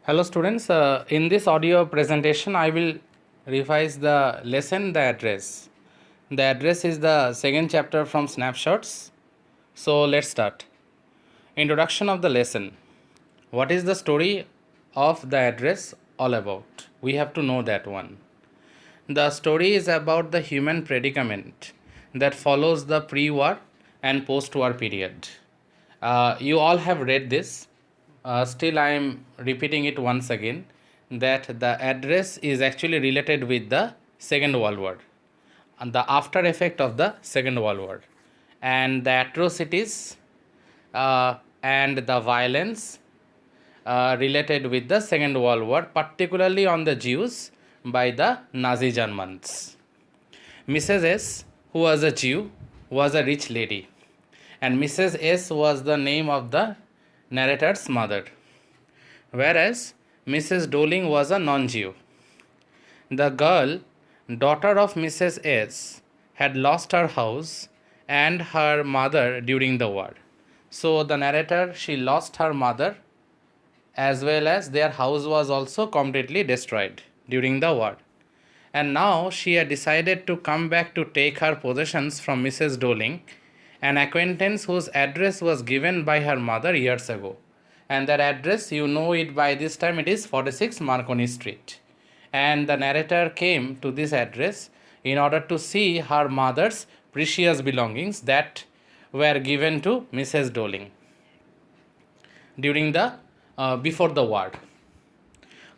Hello students, in this audio presentation I will revise the lesson, the address. The address is the second chapter from snapshots. So let's start. Introduction of the lesson. What is the story of the address all about? We have to know that one. The story is about the human predicament that follows the pre-war and post-war period. You all have read this. Still, I am repeating it once again that the address is actually related with the Second World War and the after effect of the Second World War and the atrocities and the violence related with the Second World War, particularly on the Jews by the Nazi Germans. Mrs. S, who was a Jew, was a rich lady, and Mrs. S was the name of the narrator's mother, whereas Mrs. Doling was a non Jew. The girl, daughter of Mrs. S, had lost her house and her mother during the war. So, the narrator, she lost her mother as well as their house was also completely destroyed during the war. And now she had decided to come back to take her possessions from Mrs. Doling, an acquaintance whose address was given by her mother years ago. And that address, you know it by this time, it is 46 Marconi Street. And the narrator came to this address in order to see her mother's precious belongings that were given to Mrs. Doling during the before the war.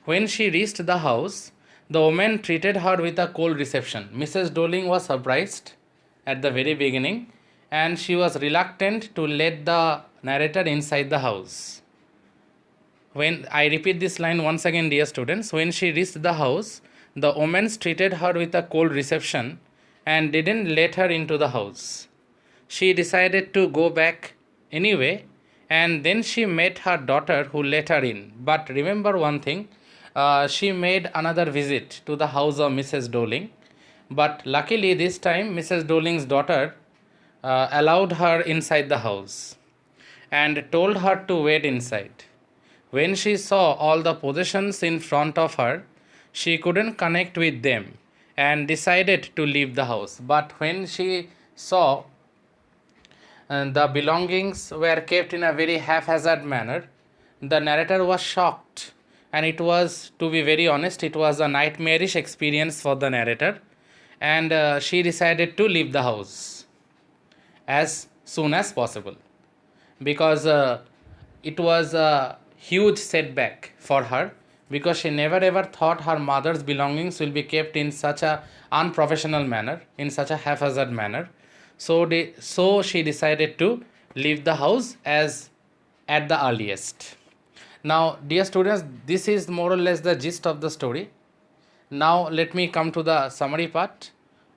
When she reached the house, the woman treated her with a cold reception. Mrs. Doling was surprised at the very beginning and she was reluctant to let the narrator inside the house. When I repeat this line once again, dear students, when she reached the house, the woman treated her with a cold reception and didn't let her into the house. She decided to go back anyway, and then she met her daughter who let her in. But remember one thing, she made another visit to the house of Mrs. Doling. But luckily, this time, Mrs. Doling's daughter allowed her inside the house and told her to wait inside. When she saw all the possessions in front of her, she couldn't connect with them and decided to leave the house. But when she saw the belongings were kept in a very haphazard manner, the narrator was shocked. And it was, to be very honest, it was a nightmarish experience for the narrator. And she decided to leave the house as soon as possible because it was a huge setback for her, because she never ever thought her mother's belongings will be kept in such a unprofessional manner, in such a haphazard manner. So she decided to leave the house as at the earliest. Now, dear students, this is more or less the gist of the story. Now let me come to the summary part.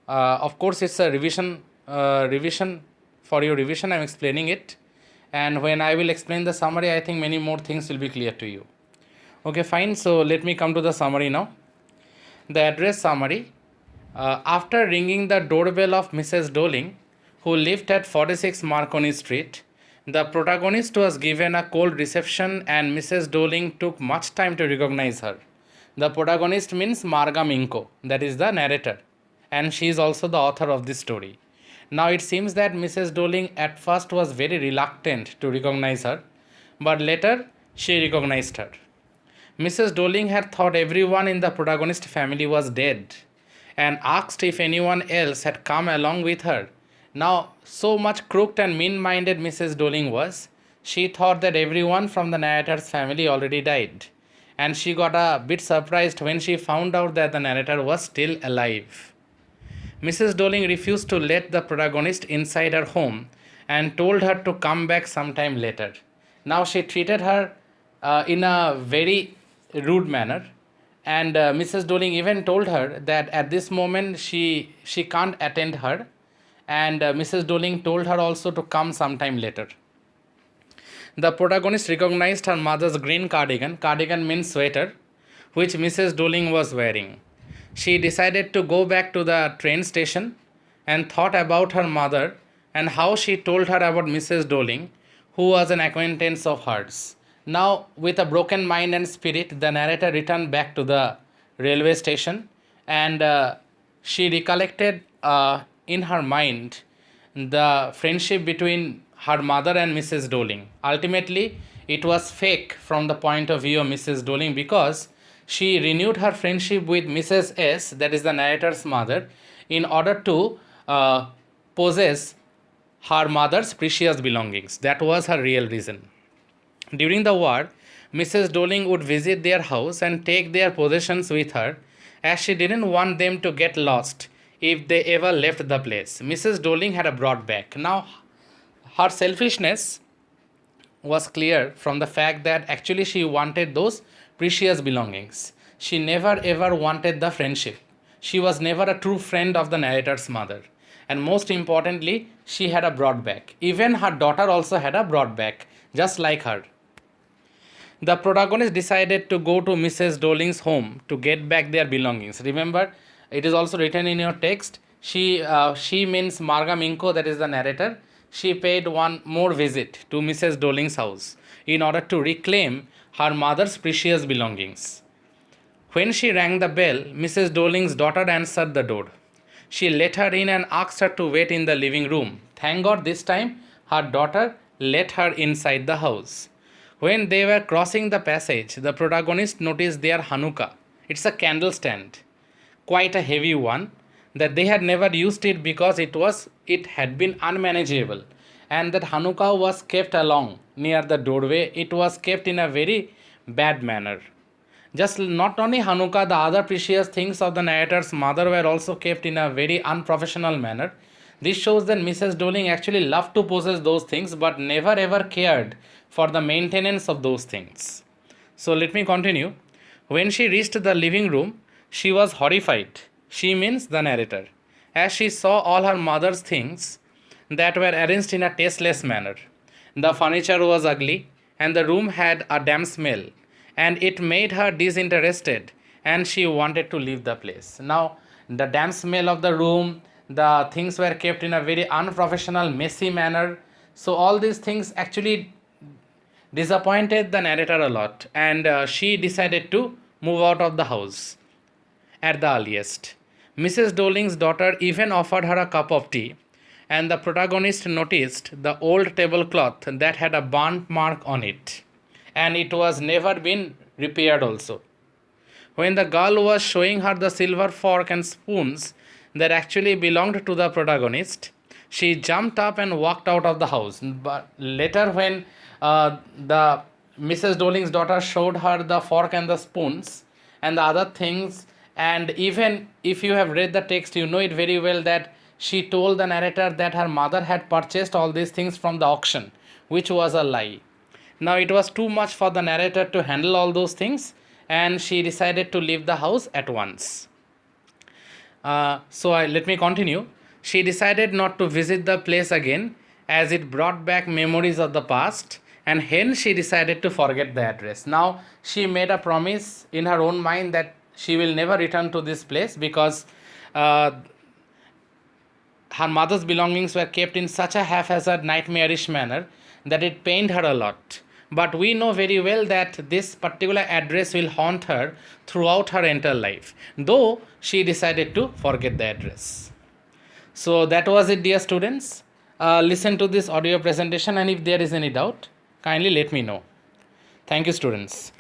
Of course, it's a revision. For your revision, I'm explaining it, and when I will explain the summary, I think many more things will be clear to you. Okay, fine. So let me come to the summary now. The address summary. After ringing the doorbell of Mrs. Doling, who lived at 46 Marconi Street, the protagonist was given a cold reception and Mrs. Doling took much time to recognize her. The protagonist means Marga Minko, that is the narrator, and she is also the author of this story. Now it seems that Mrs. Doling at first was very reluctant to recognize her, but later she recognized her. Mrs. Doling had thought everyone in the protagonist family was dead and asked if anyone else had come along with her. Now, so much crooked and mean-minded Mrs. Doling was, she thought that everyone from the narrator's family already died, and she got a bit surprised when she found out that the narrator was still alive. Mrs. Doling refused to let the protagonist inside her home and told her to come back sometime later. Now she treated her in a very rude manner, and Mrs. Doling even told her that at this moment she can't attend her, and Mrs. Doling told her also to come sometime later. The protagonist recognized her mother's green cardigan. Cardigan means sweater, which Mrs. Doling was wearing. She decided to go back to the train station and thought about her mother and how she told her about Mrs. Doling, who was an acquaintance of hers. Now, with a broken mind and spirit, the narrator returned back to the railway station, and she recollected in her mind the friendship between her mother and Mrs. Doling. Ultimately, it was fake from the point of view of Mrs. Doling, because she renewed her friendship with Mrs. S, that is the narrator's mother, in order to possess her mother's precious belongings. That was her real reason. During the war, Mrs. Doling would visit their house and take their possessions with her, as she didn't want them to get lost if they ever left the place. Mrs. Doling had a broad back. Now, her selfishness was clear from the fact that actually she wanted those precious belongings. She never ever wanted the friendship. She was never a true friend of the narrator's mother. And most importantly, she had a broad back. Even her daughter also had a broad back, just like her. The protagonist decided to go to Mrs. Doling's home to get back their belongings. Remember, it is also written in your text. She means Marga Minko, that is the narrator. She paid one more visit to Mrs. Doling's house in order to reclaim her mother's precious belongings. When she rang the bell, Mrs. Doling's daughter answered the door. She let her in and asked her to wait in the living room. Thank God this time her daughter let her inside the house. When they were crossing the passage, the protagonist noticed their Hanukkah. It's a candle stand, quite a heavy one, that they had never used it because it had been unmanageable, and that Hanukkah was kept along near the doorway. It was kept in a very bad manner. Just not only Hanukkah, the other precious things of the narrator's mother were also kept in a very unprofessional manner. This shows that Mrs. Doling actually loved to possess those things but never ever cared for the maintenance of those things. So let me continue. When she reached the living room, she was horrified. She means the narrator, as she saw all her mother's things that were arranged in a tasteless manner. The furniture was ugly, and the room had a damp smell, and it made her disinterested, and she wanted to leave the place. Now, the damp smell of the room, the things were kept in a very unprofessional, messy manner. So, all these things actually disappointed the narrator a lot, and she decided to move out of the house at the earliest. Mrs. Doling's daughter even offered her a cup of tea, and the protagonist noticed the old tablecloth that had a burnt mark on it, and it was never been repaired also. When the girl was showing her the silver fork and spoons that actually belonged to the protagonist, she jumped up and walked out of the house. But later, when the Mrs. Doling's daughter showed her the fork and the spoons and the other things, and even if you have read the text, you know it very well that she told the narrator that her mother had purchased all these things from the auction, which was a lie. Now it was too much for the narrator to handle all those things, and she decided to leave the house at once. Let me continue. She decided not to visit the place again, as it brought back memories of the past, and hence she decided to forget the address. Now she made a promise in her own mind that she will never return to this place, because her mother's belongings were kept in such a haphazard, nightmarish manner that it pained her a lot. But we know very well that this particular address will haunt her throughout her entire life, though she decided to forget the address. So that was it, dear students. Listen to this audio presentation, and if there is any doubt, kindly let me know. Thank you, students.